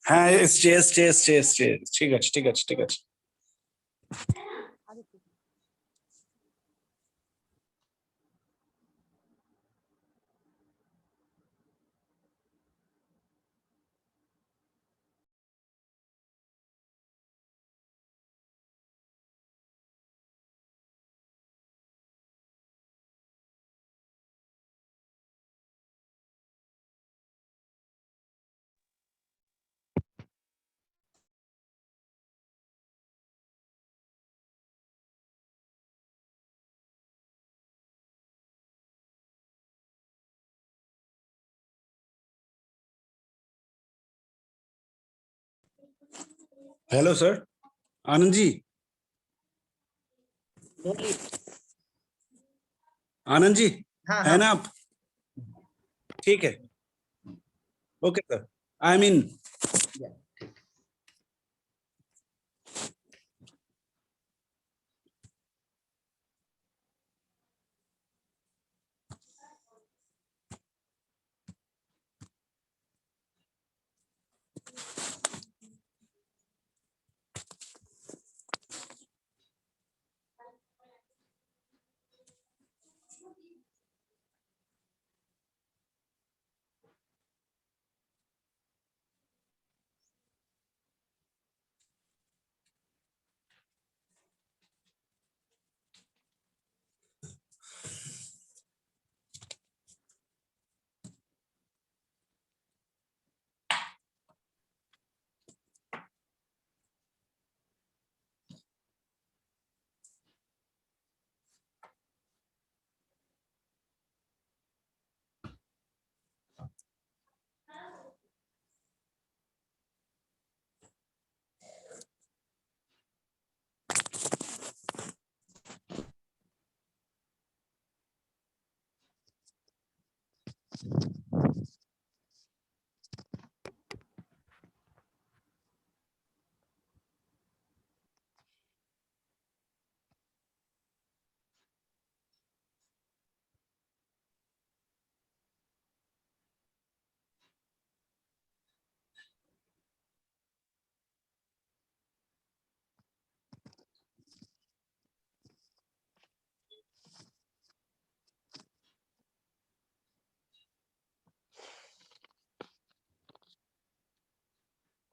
হ্যাঁ, এসছে এসছে এসছে এসছে, ঠিক আছে ঠিক আছে ঠিক আছে। हेलो सर, आनंद जी, बोलिए। आनंद जी हाँ है हाँ ना आप? ठीक है, okay sir, I mean.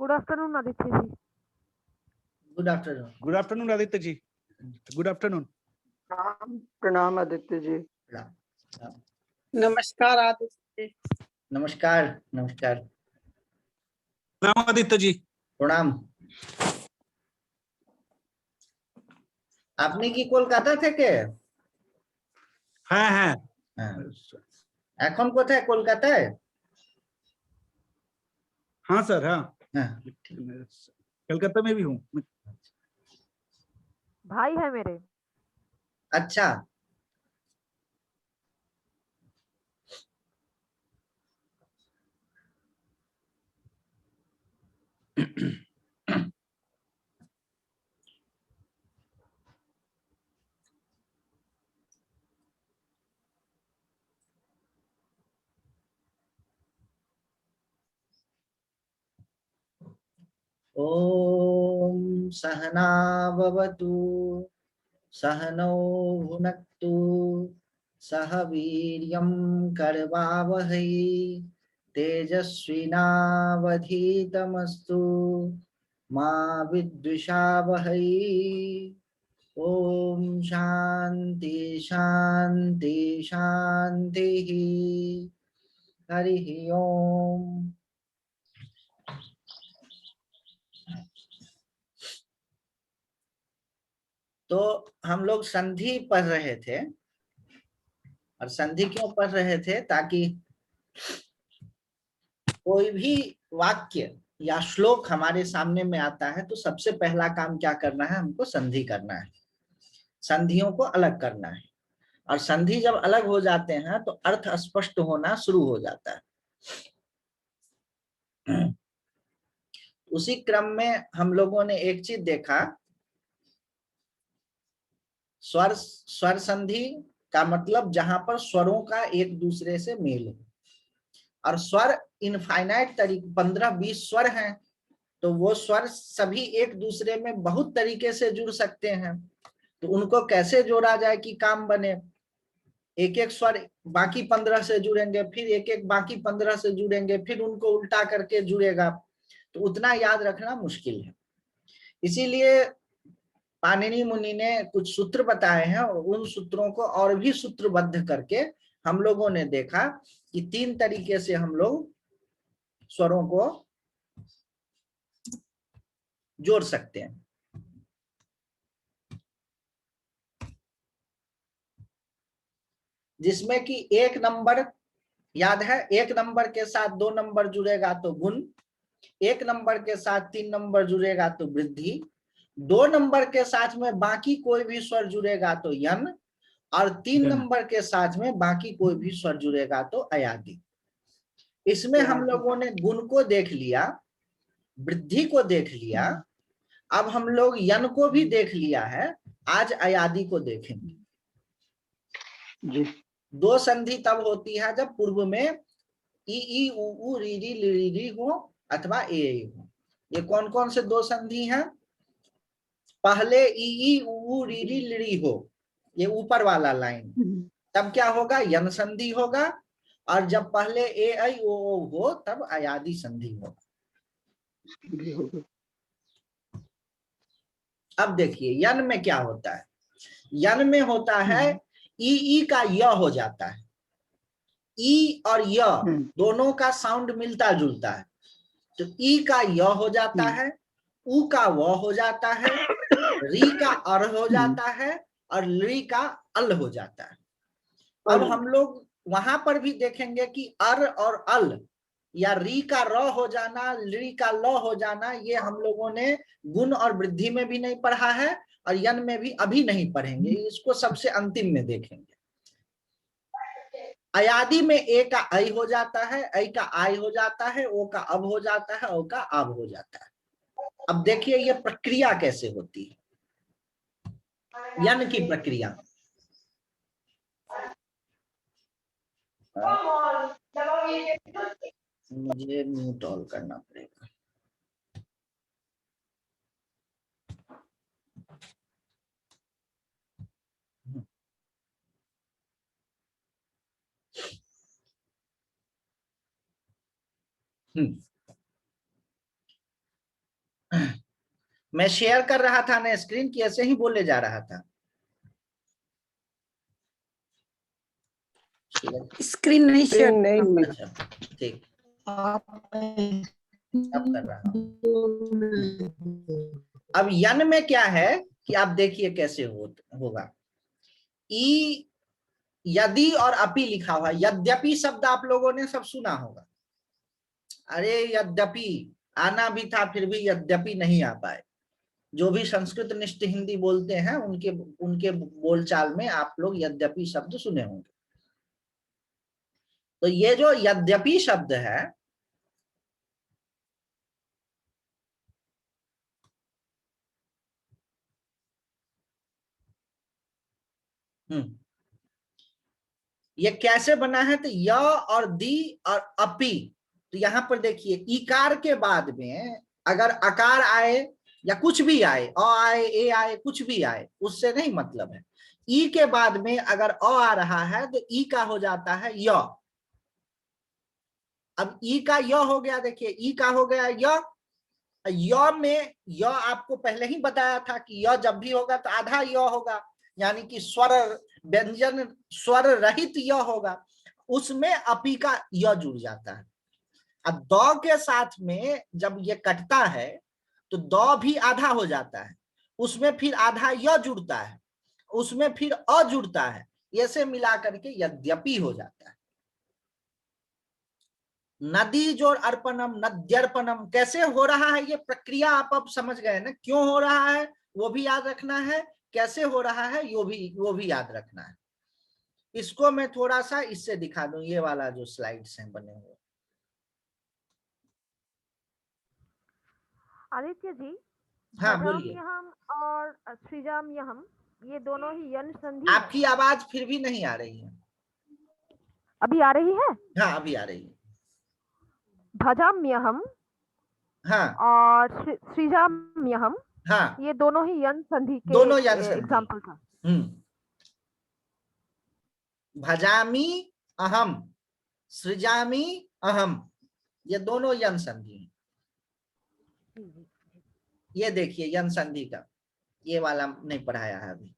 Good afternoon Aditya ji. Good afternoon. Good afternoon Aditya ji, good afternoon. प्रणाम आदित्य जी। नमस्कार आदित्य जी। नमस्कार नमस्कार। प्रणाम आदित्य जी। प्रणाम। আপনি কি কলকাতা থেকে? হ্যাঁ হ্যাঁ, এখন কোথায়? কলকাতায়? हाँ सर, हाँ হ্যাঁ। कलकत्ता में भी हूँ। भाई है मेरे। अच्छा। ओम सहना भवतु सहनौ भुनक्तु सह वीर्यं करवावहै तेजस्विनावधीतमस्तु मा विद्विषावहै। ओम शांति शांति शांति। हरि ओम। तो हम लोग संधि पढ़ रहे थे, और संधि क्यों पढ़ रहे थे? ताकि कोई भी वाक्य या श्लोक हमारे सामने में आता है तो सबसे पहला काम क्या करना है? हमको संधि करना है, संधियों को अलग करना है। और संधि जब अलग हो जाते हैं तो अर्थ स्पष्ट होना शुरू हो जाता है। उसी क्रम में हम लोगों ने एक चीज देखा, स्वर संधि का मतलब जहां पर स्वरों का एक दूसरे से मेल हो। और स्वर इनफाइनाइट तरीके 15-20 स्वर हैं, तो वो स्वर सभी एक दूसरे में बहुत तरीके से जुड़ सकते हैं, तो उनको कैसे जोड़ा जाए कि काम बने। एक एक स्वर बाकी 15 से जुड़ेंगे, फिर एक एक बाकी 15 से जुड़ेंगे, फिर उनको उल्टा करके जुड़ेगा, तो उतना याद रखना मुश्किल है। इसीलिए पाणिनि मुनि ने कुछ सूत्र बताए हैं, और उन सूत्रों को और भी सूत्रबद्ध करके हम लोगों ने देखा कि 3 तरीके से हम लोग स्वरों को जोड़ सकते हैं। जिसमें कि 1 नंबर याद है, 1 नंबर के साथ 2 नंबर जुड़ेगा तो गुण, 1 नंबर के साथ 3 नंबर जुड़ेगा तो वृद्धि, 2 नंबर के साथ में बाकी कोई भी स्वर जुड़ेगा तो यन, और 3 नंबर के साथ में बाकी कोई भी स्वर जुड़ेगा तो अयादि। इसमें हम लोगों ने गुण को देख लिया, वृद्धि को देख लिया, अब हम लोग यन को भी देख लिया है, आज अयादि को देखेंगे। जी 2 संधि तब होती है जब पूर्व में ई ई उ उ री री ली री हो अथवा ए हो। ये कौन कौन से 2 संधि हैं? पहले ई ई उ उ री री ली हो, ये ऊपर वाला लाइन, तब क्या होगा? यन संधि होगा, और जब पहले ए ऐ ओ हो तब अयादि संधि होगा। अब देखिए यन में क्या होता है। यन में होता है ई का य हो जाता है, ई और य दोनों का साउंड मिलता जुलता है, तो ई का य हो जाता है, उ का व हो जाता है, री का अर हो जाता है, और ली का अल हो जाता है। अब हम लोग वहां पर भी देखेंगे कि अर और अल या री का र हो जाना, ली का ल हो जाना, ये हम लोगों ने गुण और वृद्धि में भी नहीं पढ़ा है, और यन में भी अभी नहीं पढ़ेंगे, इसको सबसे अंतिम में देखेंगे। अयादि में ए का ऐ हो जाता है, ऐ का आई हो जाता है, ओ का अब हो जाता है, ओ का अब हो जाता है। अब देखिए ये प्रक्रिया कैसे होती है, यन की प्रक्रिया। मुझे म्यूट ऑल करना पड़ेगा। मैं शेयर कर रहा था ना स्क्रीन की, ऐसे ही बोले जा रहा था। स्क्रीन नहीं शेयर नहीं अच्छा ठीक, अब कर रहा हूं। अब यन में क्या है कि आप देखिए कैसे होगा। ई यदि और अपि लिखा हुआ, यद्यपि शब्द आप लोगों ने सब सुना होगा। अरे यद्यपि आना भी था, फिर भी यद्यपि नहीं आ पाए। जो भी संस्कृत निष्ठ हिंदी बोलते हैं उनके बोलचाल में आप लोग यद्यपि शब्द सुने होंगे। तो ये जो यद्यपि शब्द है, ये कैसे बना है? तो य और दी और अपि, तो यहां पर देखिए इकार के बाद में अगर अकार आए या कुछ भी आए, अ आए, ए आए, कुछ भी आए, उससे नहीं मतलब है। ई के बाद में अगर अ आ रहा है तो ई का हो जाता है य। अब ई का य हो गया, देखिए ई का हो गया य। य में य आपको पहले ही बताया था कि य जब भी होगा तो आधा य होगा, यानी कि स्वर व्यंजन स्वर रहित य होगा, उसमें अपि का य जुड़ जाता है। अब द के साथ में जब ये कटता है तो द भी आधा हो जाता है, उसमें फिर आधा य जुड़ता है, उसमें फिर अ जुड़ता है, ऐसे मिला करके यद्यपि हो जाता है। नदी जोड़ अर्पणम, नद्यर्पणम कैसे हो रहा है, ये प्रक्रिया आप अब समझ गए ना, क्यों हो रहा है वो भी याद रखना है, कैसे हो रहा है वो भी याद रखना है। इसको मैं थोड़ा सा इससे दिखा दूं, ये वाला जो स्लाइड्स हैं बने हुए। आदित्य जी, हाँ खजाम बोलिए। यहम और श्रीजाम यहम, ये दोनों ही यन संधि आपकी आवाज फिर भी नहीं आ रही है। अभी आ रही है? हाँ अभी आ रही है। भजाम्यहम हाँ और सृजाम्यहम, हाँ, ये दोनों ही यन संधि के दोनों यन संधि। एग्जाम्पल था। भजामी अहम, सृजामी अहम, ये दोनों यन संधि हैं। ये देखिए यन संधि का, ये वाला नहीं पढ़ाया है अभी,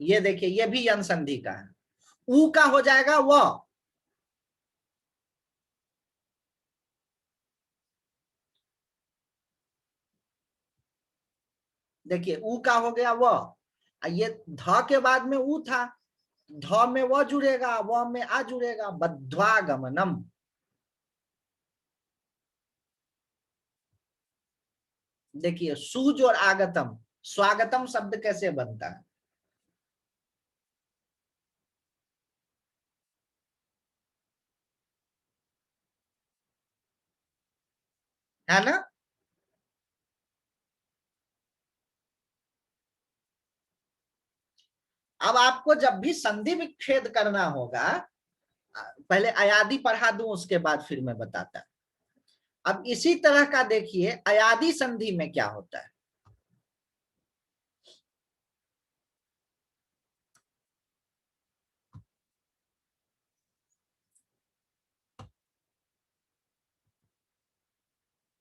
ये देखिए ये भी यन संधि का है। ऊ का हो जाएगा वो, देखिए ऊ का हो गया वो, ये ध के बाद में ऊ था, ध में वो जुड़ेगा, वो में आ जुड़ेगा, बद्ध्वागमनम। देखिए सूज और आगतम, स्वागतम शब्द कैसे बनता है ना? अब आपको जब भी संधि विच्छेद करना होगा, पहले अयादि पढ़ा दूं उसके बाद फिर मैं बताता। अब इसी तरह का देखिए अयादि संधि में क्या होता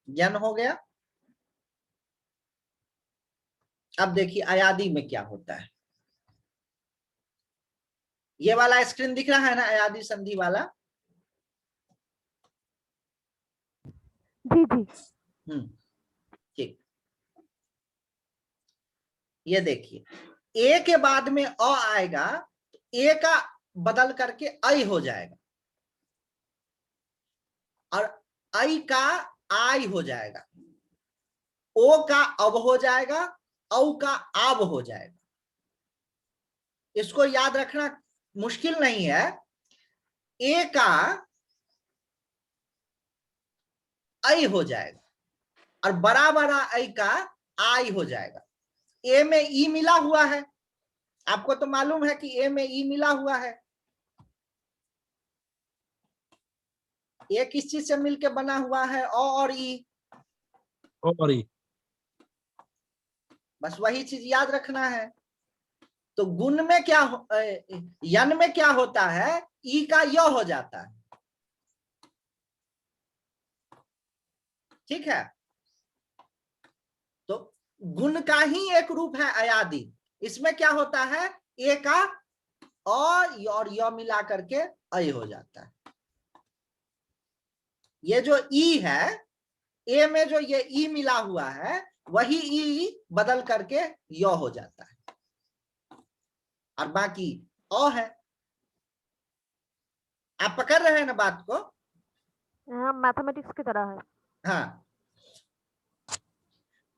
जन हो गया। अब देखिए अयादि में क्या होता है, ये वाला स्क्रीन दिख रहा है ना अयादि संधि वाला? जी जी। ठीक, ये देखिए ए के बाद में अ आएगा तो ए का बदल करके आई हो जाएगा, और आई का आई हो जाएगा, ओ का अब हो जाएगा, औ का आब हो जाएगा। इसको याद रखना मुश्किल नहीं है। ए का आई हो जाएगा और बड़ा बड़ा आई का आई हो जाएगा। ए में ई मिला हुआ है, आपको तो मालूम है कि ए में ई मिला हुआ है। ए किस चीज से मिलके बना हुआ है? ओ और ई, और ई, बस वही चीज याद रखना है। तो गुण में क्या यन में क्या होता है? ई का य हो जाता है, ठीक है? तो गुण का ही एक रूप है अयादि। इसमें क्या होता है? ए का और य मिला करके अय हो जाता है। ये जो ई है, ए में जो ये ई मिला हुआ है, वही ई बदल करके य हो जाता है, और बाकी अ है। आप पकड़ रहे हैं ना बात को? हाँ, मैथमेटिक्स की तरह है। हाँ,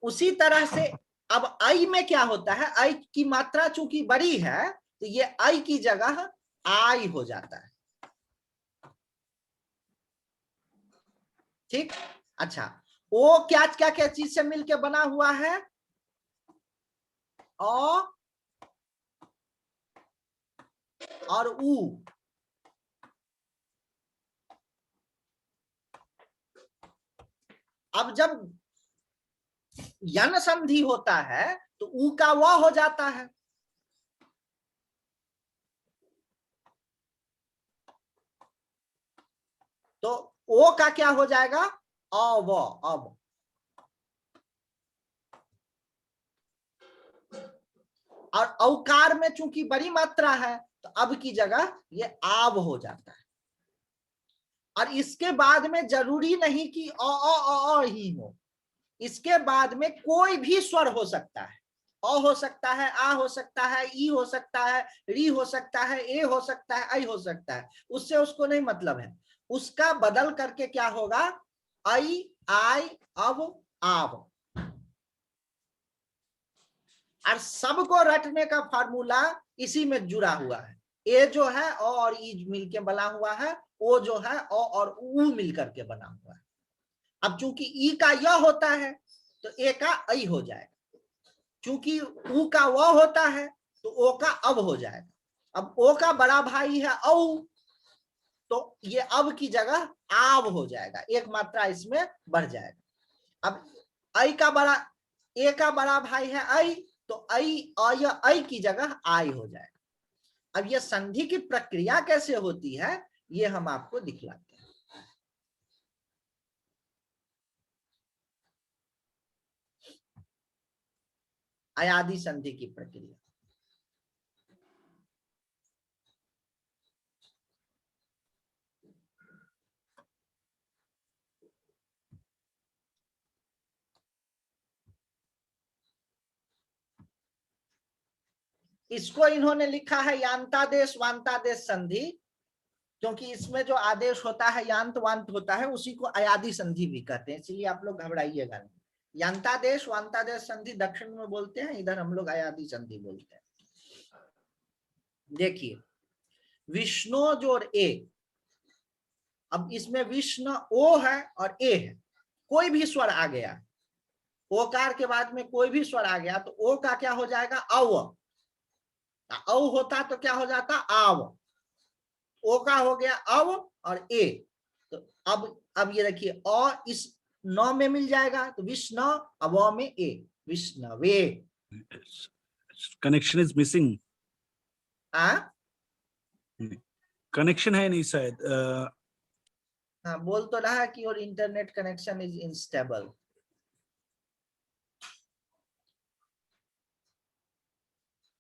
उसी तरह से अब आई में क्या होता है? आई की मात्रा चूंकि बड़ी है तो ये आई की जगह आई हो जाता है, ठीक? अच्छा, ओ क्या क्या क्या चीज से मिलके बना हुआ है? ओ और ऊ। अब जब यन संधि होता है तो ऊ का व हो जाता है, तो ओ का क्या हो जाएगा? अव। अब और औकार में चूंकि बड़ी मात्रा है तो अब की जगह ये आव हो जाता है। और इसके बाद में जरूरी नहीं कि अ ही हो, इसके बाद में कोई भी स्वर हो सकता है। अ हो सकता है, आ हो सकता है, ई हो सकता है, री हो सकता है, ए हो सकता है, आई हो सकता है, उससे उसको नहीं मतलब है। उसका बदल करके क्या होगा? आई, आई, अब, आव। और सबको रटने का फार्मूला इसी में जुड़ा हुआ है। ए जो है अ और ई मिलके बना हुआ है, ओ जो है अ और ऊ मिलकर के बना हुआ है। अब चूंकि ई का य होता है तो ए का आई हो जाएगा, चूंकि ऊ का व होता है तो ओ का अब हो जाएगा। अब ओ का बड़ा भाई है औ, तो ये अब की जगह आव हो जाएगा, एक मात्रा इसमें बढ़ जाएगा। अब ऐ का बड़ा, ए का बड़ा भाई है ऐ, तो ऐ की जगह आई हो जाएगा। अब ये संधि की प्रक्रिया कैसे होती है ये हम आपको दिखलाते हैं। अयादि संधि की प्रक्रिया। इसको इन्होंने लिखा है यांतादेश वांतादेश संधि, क्योंकि इसमें जो आदेश होता है यांत वांत होता है, उसी को अयादि संधि भी कहते हैं, इसलिए आप लोग घबराइएगा नहीं। यांतादेश वांतादेश संधि दक्षिण में बोलते हैं, इधर हम लोग अयादि संधि बोलते हैं। देखिए विष्णु जोड़ ए, अब इसमें विष्णु ओ है और ए है, कोई भी स्वर आ गया, ओकार के बाद में कोई भी स्वर आ गया तो ओ का क्या हो जाएगा अव, औ होता तो क्या हो जाता आव, ओ का हो गया अव और ए, तो अब ये देखिए अ इस नौ में मिल जाएगा तो विष्णु, अव में ए, विष्णवे। कनेक्शन इज मिसिंग, कनेक्शन है नहीं शायद। हाँ बोल तो रहा है कि और इंटरनेट कनेक्शन इज इनस्टेबल।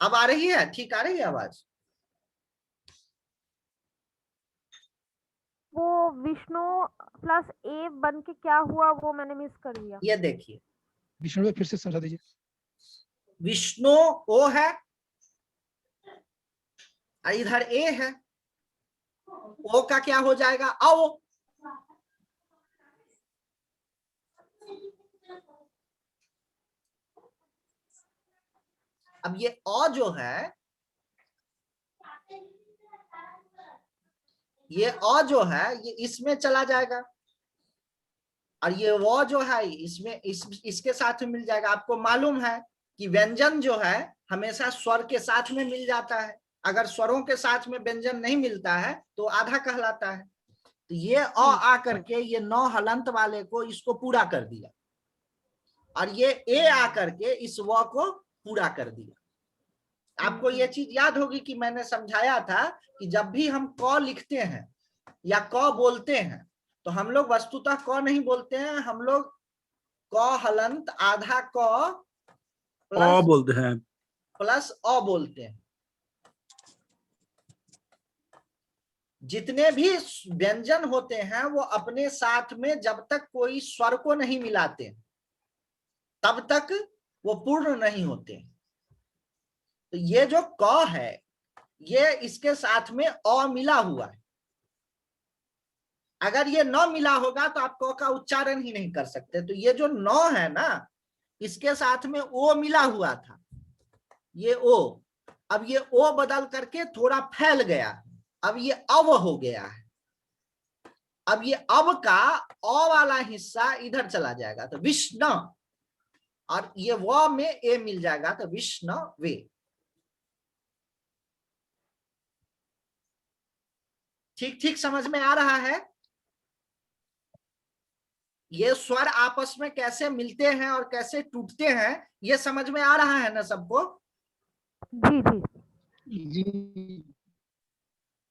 अब आ रही है, ठीक आ रही है आवाज? वो विष्णु प्लस ए बन के क्या हुआ वो मैंने मिस कर दिया। ये देखिए विष्णु फिर से समझा दीजिए। विष्णु ओ है और इधर ए है, ओ का क्या हो जाएगा औ। अब ये अ जो है, ये अ जो है ये इसमें चला जाएगा और ये वो जो है इसमें इसके साथ में मिल जाएगा। आपको मालूम है कि व्यंजन जो है हमेशा स्वर के साथ में मिल जाता है, अगर स्वरों के साथ में व्यंजन नहीं मिलता है तो आधा कहलाता है। तो ये अ आ करके ये 9 हलंत वाले को इसको पूरा कर दिया और ये ए आ करके इस व को पूरा कर दिया। आपको ये चीज याद होगी कि मैंने समझाया था कि जब भी हम क लिखते हैं या क बोलते हैं तो हम लोग वस्तुतः क नहीं बोलते हैं, हम लोग क हलंत आधा क बोलते हैं प्लस अ बोलते हैं। जितने भी व्यंजन होते हैं वो अपने साथ में जब तक कोई स्वर को नहीं मिलाते तब तक वो पूर्ण नहीं होते। तो ये जो क है ये इसके साथ में अ मिला हुआ है, अगर ये न मिला होगा तो आप क का उच्चारण ही नहीं कर सकते। तो ये जो न है ना इसके साथ में ओ मिला हुआ था, ये ओ, अब ये ओ बदल करके थोड़ा फैल गया, अब ये अव हो गया है। अब ये अब का अ वाला हिस्सा इधर चला जाएगा तो विष्णु, और ये व में ए मिल जाएगा तो विष्णु वे। ठीक ठीक समझ में आ रहा है? ये स्वर आपस में कैसे मिलते हैं और कैसे टूटते हैं ये समझ में आ रहा है ना सबको? जी जी जी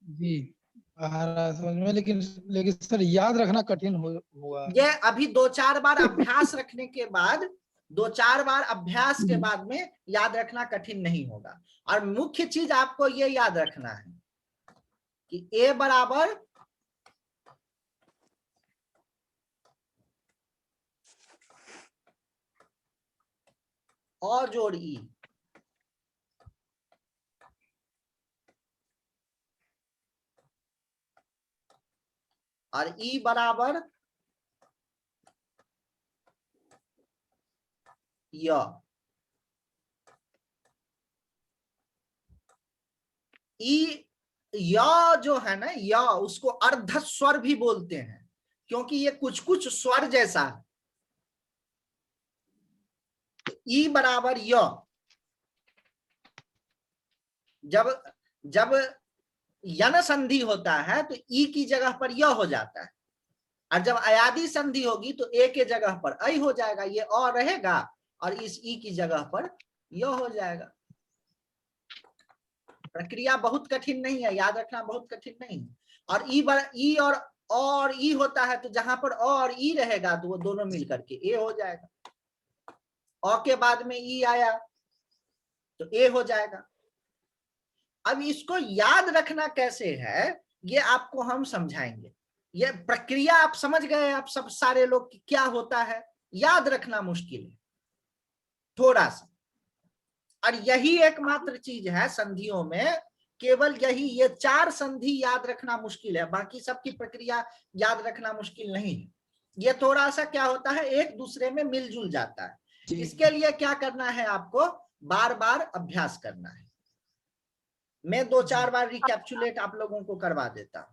जी आ रहा है समझ में, लेकिन सर याद रखना कठिन हुआ। ये अभी 2-4 बार अभ्यास रखने के बाद, 2-4 बार अभ्यास के बाद में याद रखना कठिन नहीं होगा। और मुख्य चीज आपको ये याद रखना है कि ए बराबर और जोड़ ई, और ई बराबर य। ई य जो है ना य, उसको अर्ध स्वर भी बोलते हैं क्योंकि ये कुछ कुछ स्वर जैसा है। ई बराबर य, जब जब यन संधि होता है तो ई की जगह पर य हो जाता है, और जब अयादी संधि होगी तो ए के जगह पर ऐ हो जाएगा, ये अ रहेगा और इस ई की जगह पर य हो जाएगा। प्रक्रिया बहुत कठिन नहीं है, याद रखना बहुत कठिन नहीं है। और ई और ई होता है तो जहां पर अ और ई रहेगा तो वो दोनों मिलकर के ए हो जाएगा। अ के बाद में ई आया तो ए हो जाएगा। अब इसको याद रखना कैसे है ये आपको हम समझाएंगे। ये प्रक्रिया आप समझ गए, आप सब सारे लोग क्या होता है, याद रखना मुश्किल है थोड़ा सा। और यही एकमात्र चीज है संधियों में, केवल यही, ये 4 संधि याद रखना मुश्किल है, बाकी सबकी प्रक्रिया याद रखना मुश्किल नहीं है। ये थोड़ा सा क्या होता है, एक दूसरे में मिलजुल जाता है। इसके लिए क्या करना है, आपको बार बार अभ्यास करना है। मैं 2-4 बार रिकैप्चुलेट आप लोगों को करवा देता हूं।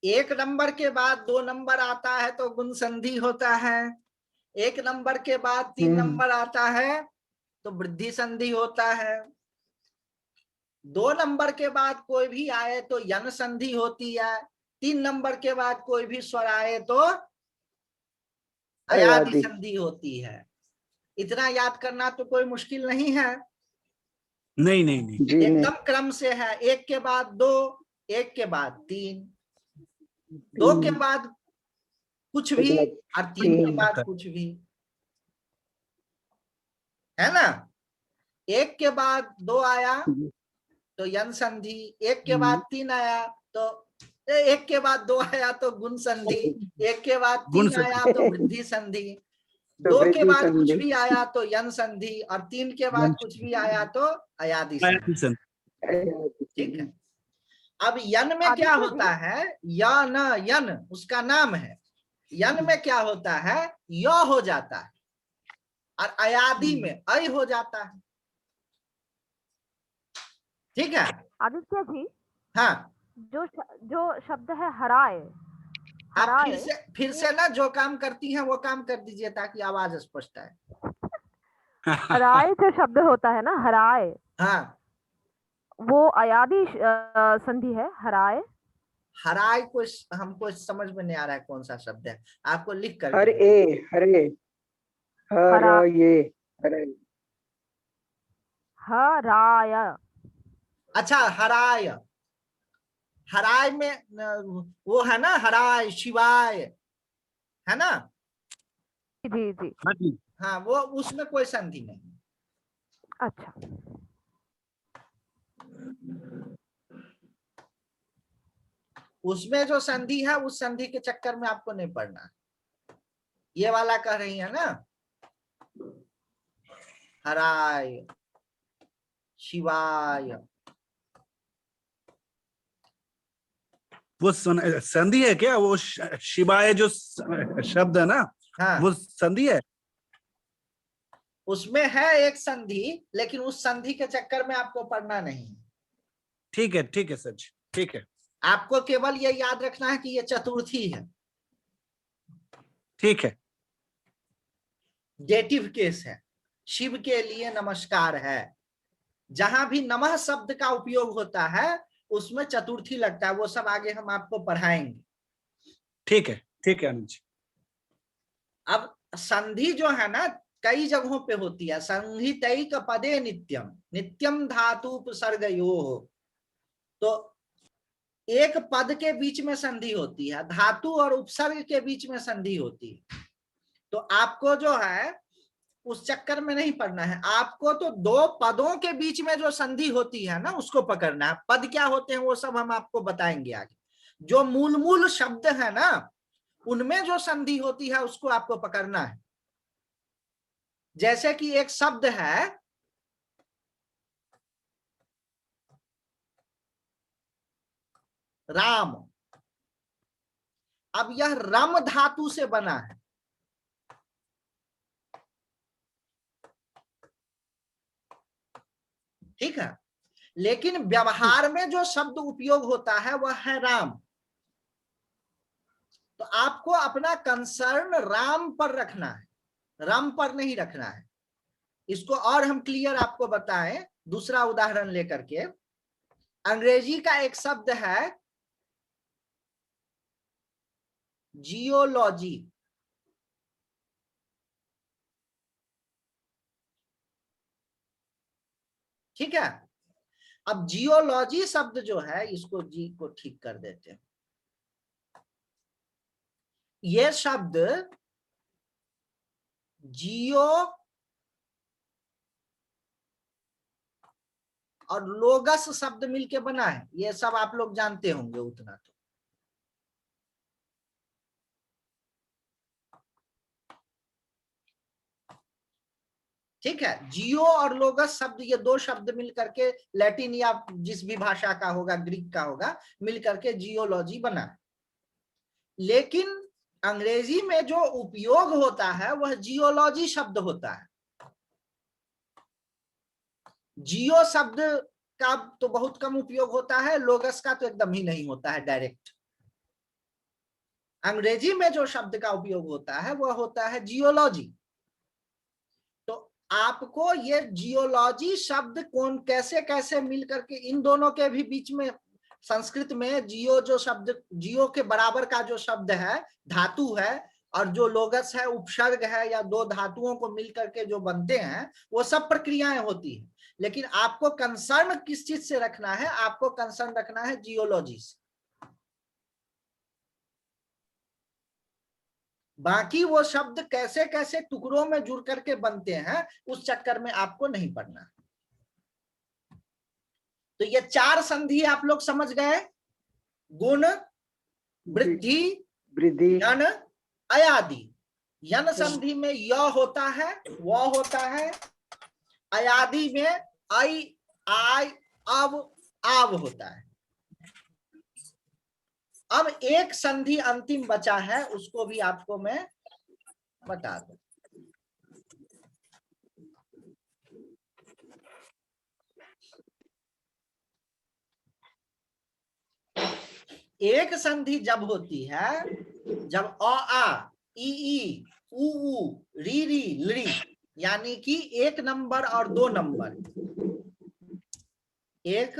एक नंबर के बाद 2 नंबर आता है तो गुण संधि होता है। एक नंबर के बाद 3 नंबर आता है तो वृद्धि संधि होता है। 2 नंबर के बाद कोई भी आए तो यन संधि होती है। 3 नंबर के बाद कोई भी स्वर आए तो अयादि संधि होती है। इतना याद करना तो कोई मुश्किल नहीं है। नहीं नहीं नहीं जी नहीं। एकदम क्रम से है, 1 के बाद 2, 1 के बाद 3, 2 के बाद कुछ भी और 3 के बाद कुछ भी, है ना। 1 के बाद 2 आया तो यन संधि, 1 के बाद 3 आया तो 1 के बाद 2 आया तो गुण संधि, 1 के बाद 3 आया तो वृद्धि संधि, 2 के बाद कुछ भी आया तो यन संधि, और 3 के बाद कुछ भी आया तो अयादि संधि। ठीक है। अब यन में क्या होता है, यन, यन उसका नाम है। यन में क्या होता है, य हो जाता है, और अयादि में ऐ हो जाता है। ठीक है। आदित्य जी, हाँ, जो शब्द है हराए, आप हराए फिर से ना जो काम करती हैं वो काम कर दीजिए ताकि आवाज स्पष्ट आए। हराए जो शब्द होता है ना, हराए, हाँ, वो अयादि संधि है, हराए। हराए को हमको समझ में नहीं आ रहा है कौन सा शब्द है, आपको लिख कर हरे हरे हराए हरे हराय। अच्छा, हराय, हराय में वो है ना, हराय शिवाय, है ना। जी जी, हाँ, वो उसमें कोई संधि नहीं। अच्छा। उसमें जो संधि है उस संधि के चक्कर में आपको नहीं पड़ना। ये वाला कह रही है ना, हराय शिवाय, वो संधि है क्या? वो शिवाय जो शब्द है ना, हाँ, वो संधि है। उसमें है एक संधि, लेकिन उस संधि के चक्कर में आपको पढ़ना नहीं। ठीक है सर, ठीक है। आपको केवल ये याद रखना है कि ये चतुर्थी है, ठीक है। डेटिव केस है, शिव के लिए नमस्कार है। जहां भी नमः शब्द का उपयोग होता है उसमें चतुर्थी लगता है, वो सब आगे हम आपको पढ़ाएंगे। ठीक है अनुज जी। अब संधि जो है ना कई जगहों पे होती है। संहितैक पदे नित्यम, नित्यम धातु उपसर्गयोः। तो एक पद के बीच में संधि होती है, धातु और उपसर्ग के बीच में संधि होती है। तो आपको जो है उस चक्कर में नहीं पड़ना है आपको। तो दो पदों के बीच में जो संधि होती है ना उसको पकड़ना है। पद क्या होते हैं वो सब हम आपको बताएंगे आगे। जो मूल मूल शब्द है ना उनमें जो संधि होती है उसको आपको पकड़ना है। जैसे कि एक शब्द है राम, अब यह रम धातु से बना है, ठीक है, लेकिन व्यवहार में जो शब्द उपयोग होता है वह है राम। तो आपको अपना कंसर्न राम पर रखना है, रम पर नहीं रखना है। इसको और हम क्लियर आपको बताएं दूसरा उदाहरण लेकर के। अंग्रेजी का एक शब्द है जियोलॉजी, ठीक है। अब जियोलॉजी शब्द जो है इसको जी को ठीक कर देते हैं। ये शब्द जियो और लोगस शब्द मिलके बना है, ये सब आप लोग जानते होंगे उतना तो। ठीक है, जियो और लोगस शब्द ये दो शब्द मिलकर के लैटिन या जिस भी भाषा का होगा, ग्रीक का होगा, मिलकर के जियोलॉजी बना है। लेकिन अंग्रेजी में जो उपयोग होता है वह जियोलॉजी शब्द होता है। जियो शब्द का तो बहुत कम उपयोग होता है, लोगस का तो एकदम ही नहीं होता है डायरेक्ट। अंग्रेजी में जो शब्द का उपयोग होता है वह होता है जियोलॉजी। तो आपको ये जियोलॉजी शब्द कौन कैसे कैसे मिल करके, इन दोनों के भी बीच में संस्कृत में जियो जो शब्द, जियो के बराबर का जो शब्द है धातु है, और जो लोगस है उपसर्ग है, या दो धातुओं को मिल करके जो बनते हैं वो सब प्रक्रियाएं होती है। लेकिन आपको कंसर्न किस चीज से रखना है? आपको कंसर्न रखना है जियोलॉजी से। बाकी वो शब्द कैसे कैसे टुकड़ों में जुड़ करके बनते हैं उस चक्कर में आपको नहीं पड़ना। तो ये चार संधि आप लोग समझ गए, गुण, वृद्धि, वृद्धि, यन, अयादि। यन संधि में य होता है, व होता है, अयादि में आई, आय, अब, आव होता है। अब एक संधि अंतिम बचा है, उसको भी आपको मैं बता दूं। एक संधि जब होती है जब अ आ, ई उ ऊ, री लड़ी, यानी कि एक नंबर और दो नंबर, एक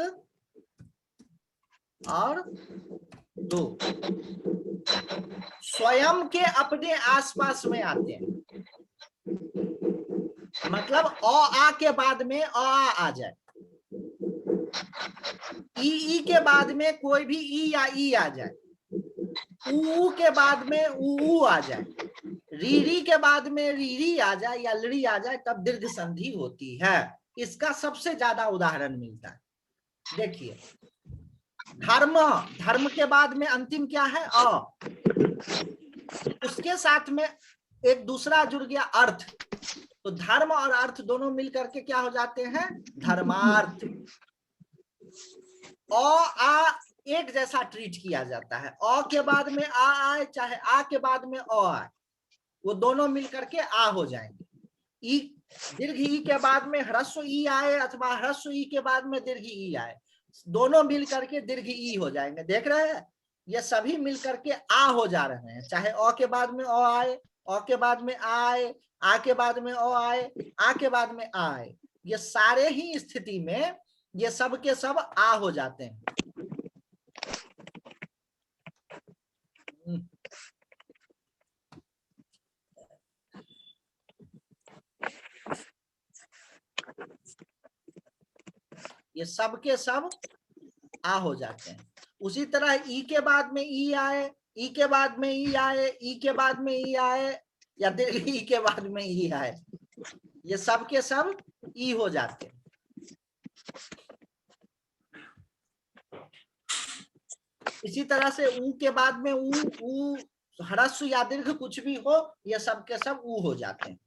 और दो स्वयं के अपने आसपास में आते हैं। मतलब अ आ के बाद में अ आ जाए, ई के बाद में कोई भी ई या ई आ जाए, ऊ के बाद में ऊ आ जाए, री के बाद में री आ जाए या लड़ी आ जाए, तब दीर्घ संधि होती है। इसका सबसे ज्यादा उदाहरण मिलता है। देखिए, धर्म, धर्म के बाद में अंतिम क्या है? अ। उसके साथ में एक दूसरा जुड़ गया अर्थ, तो धर्म और अर्थ दोनों मिलकर के क्या हो जाते हैं? धर्मार्थ। अ आ एक जैसा ट्रीट किया जाता है। अ के बाद में आ आए, चाहे आ के बाद में अ आए, वो दोनों मिलकर के आ हो जाएंगे। ई, दीर्घ ई के बाद में ह्रस्व ई आए अथवा ह्रस्व ई के बाद में दीर्घ ई आए, दोनों मिल करके दीर्घ ई हो जाएंगे। देख रहे हैं, ये सभी मिल करके आ हो जा रहे हैं। चाहे अ के बाद में अ आए, अ के बाद में आ आए, आ के बाद में अ आए, आ के बाद में आ आए, ये सारे ही स्थिति में ये सब के सब आ हो जाते हैं। ये सब के सब आ हो जाते हैं। उसी तरह ई के बाद में ई आए, ई के बाद में ई आए, ई के बाद में ई आए, या ई के बाद में ई आए, ये सब के सब ई हो जाते हैं। इसी तरह से ऊ के बाद में ऊ ह्रस्व या दीर्घ कुछ भी हो, ये सब के सब ऊ हो जाते हैं।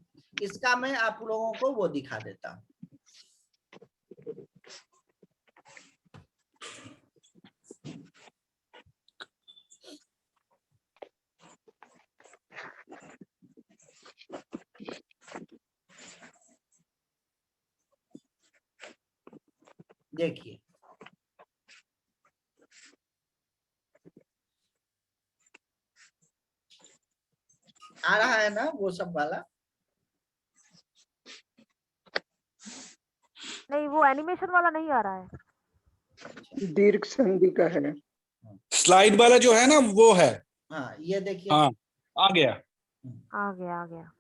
इसका मैं आप लोगों को वो दिखा देता हूं। देखिए आ रहा है ना वो सब वाला? नहीं, वो एनिमेशन वाला नहीं आ रहा है। दीर्घ संधि का है। स्लाइड वाला जो है ना वो है। हाँ ये देखिए। हाँ आ गया। आ गया, आ गया।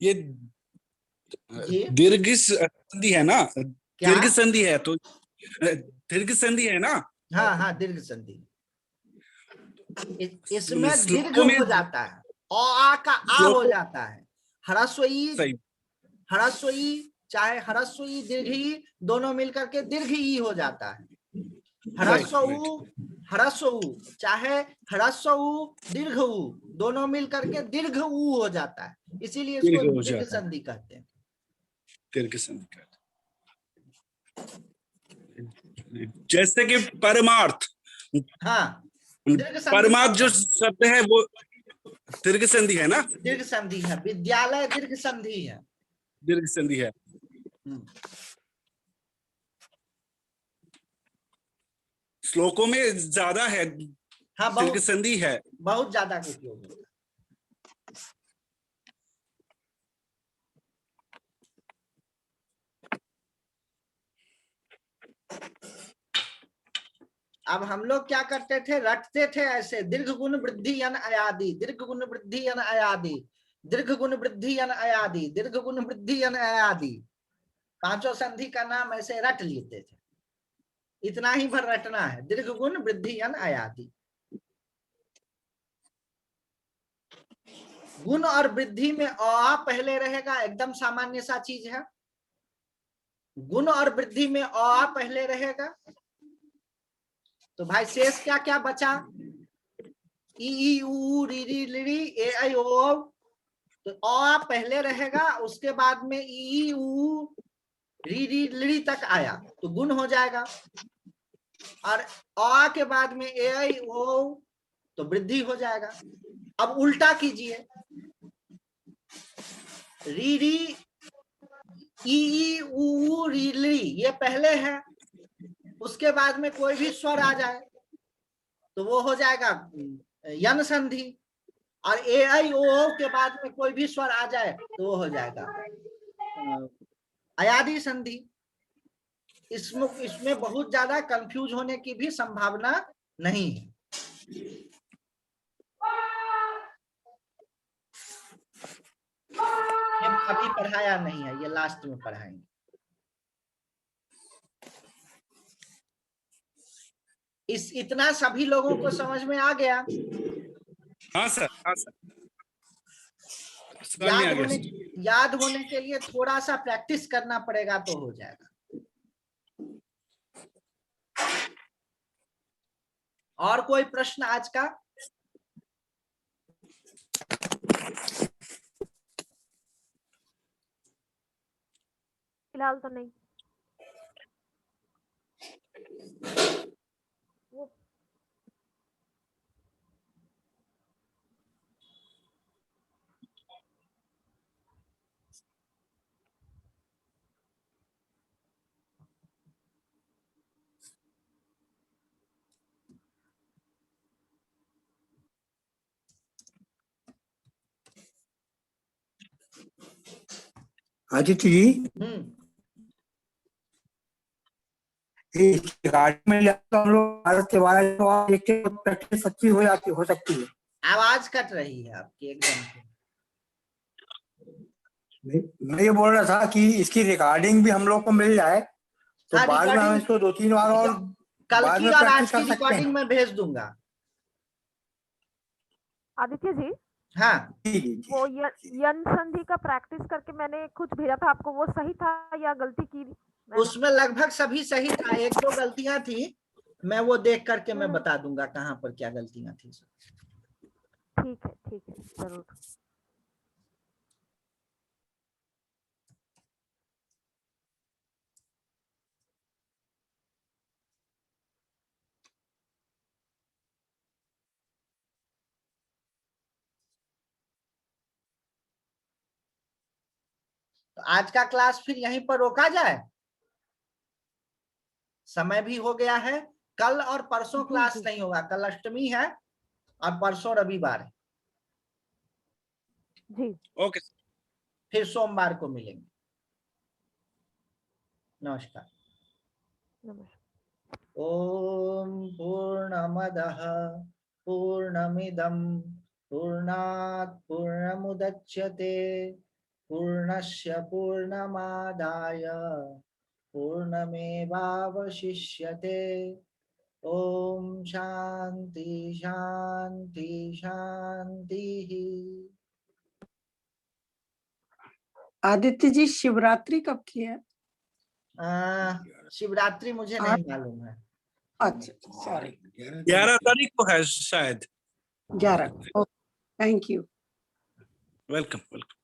ये जी दीर्घ संधि है ना? क्या? दीर्घ संधि है तो दीर्घ संधि है ना? हाँ हाँ दीर्घ संधि। इसमें दीर्घ श्लोकों में हो जाता है, आ का आ हो श्लोकों जाता है। ह्रस्व ई, सही ह्रस्व ई, चाहे ह्रस्व ई दीर्घ ई दोनों मिलकर के दीर्घ ई हो जाता है। ह्रस्व ऊ, ह्रस्व ऊ, चाहे ह्रस्व ऊ दीर्घ ऊ दोनों मिलकर के दीर्घ ऊ हो जाता है, इसीलिए इसको दीर्घ हो दीर्घ जाता है। संधि कहते हैं। दीर्घ संधि का जैसे कि परमार्थ, हाँ दीर्घ संधि परमार्थ जो होता है। शब्द है वो दीर्घ संधि है ना? दीर्घ संधि है। विद्यालय दीर्घ संधि है। दीर्घ संधि है। श्लोकों में ज्यादा है, हाँ दीर्घ बहुत संधि है। बहुत ज्यादा उपयोग होता है। अब हम लोग क्या करते थे, रटते थे ऐसे, दीर्घ गुण वृद्धि अन अयादि, दीर्घ गुण वृद्धि अन अयादि, दीर्घ गुण वृद्धि अन अयादि, दीर्घ गुण वृद्धि अन अयादि, पांचों संधि का नाम ऐसे रट लेते थे। इतना ही भर रटना है, दीर्घ गुण वृद्धि अन अयादि। गुण और वृद्धि में अ पहले रहेगा, एकदम सामान्य सा चीज है। गुण और वृद्धि में अ पहले रहेगा, तो भाई शेष क्या क्या बचा? ई उ री री लिरी ए आई ओ औ। तो अ पहले रहेगा, उसके बाद में ई उ री री लिरी तक आया तो गुण हो जाएगा, और अ के बाद में ए आई ओ औ तो वृद्धि हो जाएगा। अब उल्टा कीजिए, री री ई उ री ली ये पहले है, उसके बाद में कोई भी स्वर आ जाए तो वो हो जाएगा यन संधि, और ए आई ओ औ के बाद में कोई भी स्वर आ जाए तो वो हो जाएगा अयादि संधि। इसमें बहुत ज्यादा कंफ्यूज होने की भी संभावना नहीं है। ये अभी पढ़ाया नहीं है, ये लास्ट में पढ़ाएंगे। इतना सभी लोगों को समझ में आ गया? हाँ सर, हाँ सर, समझ में आ गया। याद होने के लिए थोड़ा सा प्रैक्टिस करना पड़ेगा तो हो जाएगा। और कोई प्रश्न आज का? फिलहाल तो नहीं। वो आदित्य जी, इस गाड़ी में तो हम लोग भारत के बारे में तो देखते हैं, प्रैक्टिस अच्छी हो सकती है। आवाज कट रही है आपकी एकदम से। मैं ये बोल रहा था कि इसकी रिकॉर्डिंग भी हम लोग को मिल जाए तो हाँ, बाद में हम इसको 2-3 बार और कल बाद की में और प्रैक्टिस आज कर की सकते रिकॉर्डिंग हैं। में भेज दूंगा। आदित्य जी, हाँ, जी जी जी। वो यन संधि का प्रैक्टिस करके मैंने कुछ भेजा था आपको, वो सही था या गलती की मैंने? उसमें लगभग सभी सही था, 1-2 गलतियां थी, मैं वो देख करके मैं बता दूंगा कहाँ पर क्या गलतियां थी। ठीक है जरूर। तो आज का क्लास फिर यहीं पर रोका जाए, समय भी हो गया है। कल और परसों क्लास नहीं होगा, कल अष्टमी है और परसों रविवार है। जी ओके। फिर सोमवार को मिलेंगे। नमस्कार। नमस्कार। ओम पूर्णमदः पूर्णमिदं पूर्णात् पूर्णमुदच्यते पूर्णस्य पूर्णमादाय पूर्णमेवावशिष्यते। ओम शांति शांति शांति। आदित्य जी, शिवरात्रि कब की है? शिवरात्रि मुझे नहीं मालूम है। अच्छा, सॉरी। 11 तारीख को है शायद। 11। Thank you. Welcome welcome.